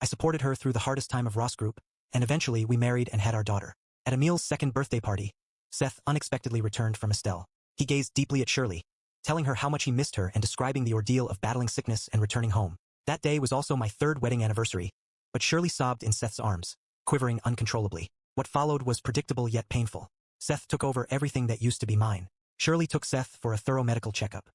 I supported her through the hardest time of Ross Group, and eventually we married and had our daughter. At Emil's second birthday party, Seth unexpectedly returned from Estelle. He gazed deeply at Shirley, telling her how much he missed her and describing the ordeal of battling sickness and returning home. That day was also my third wedding anniversary, but Shirley sobbed in Seth's arms, quivering uncontrollably. What followed was predictable yet painful. Seth took over everything that used to be mine. Shirley took Seth for a thorough medical checkup.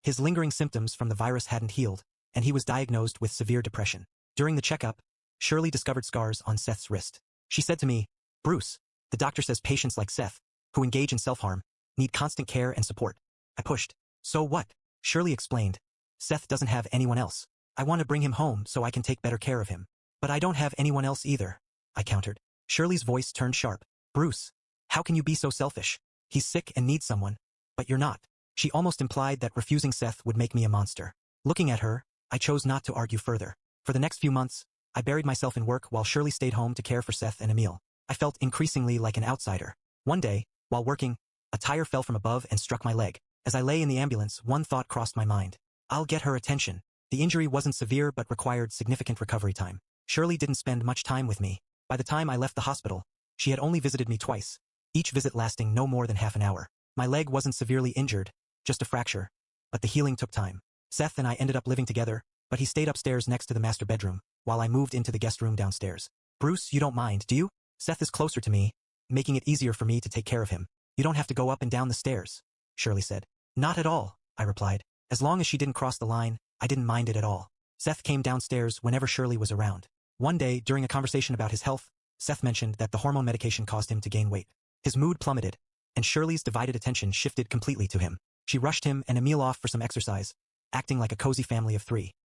His lingering symptoms from the virus hadn't healed, and he was diagnosed with severe depression. During the checkup, Shirley discovered scars on Seth's wrist. She said to me, "Bruce, the doctor says patients like Seth, who engage in self-harm, need constant care and support." I pushed. "So what?" Shirley explained. "Seth doesn't have anyone else. I want to bring him home so I can take better care of him." "But I don't have anyone else either," I countered. Shirley's voice turned sharp. "Bruce, how can you be so selfish? He's sick and needs someone, but you're not." She almost implied that refusing Seth would make me a monster. Looking at her, I chose not to argue further. For the next few months, I buried myself in work while Shirley stayed home to care for Seth and Emil. I felt increasingly like an outsider. One day, while working, a tire fell from above and struck my leg. As I lay in the ambulance, one thought crossed my mind. I'll get her attention. The injury wasn't severe but required significant recovery time. Shirley didn't spend much time with me. By the time I left the hospital, she had only visited me twice, each visit lasting no more than half an hour. My leg wasn't severely injured, just a fracture, but the healing took time. Seth and I ended up living together, but he stayed upstairs next to the master bedroom, while I moved into the guest room downstairs. "Bruce, you don't mind, do you? Seth is closer to me, making it easier for me to take care of him. You don't have to go up and down the stairs," Shirley said. "Not at all," I replied. As long as she didn't cross the line, I didn't mind it at all. Seth came downstairs whenever Shirley was around. One day, during a conversation about his health, Seth mentioned that the hormone medication caused him to gain weight. His mood plummeted, and Shirley's divided attention shifted completely to him. She rushed him and Emil off for some exercise, acting like a cozy family of three.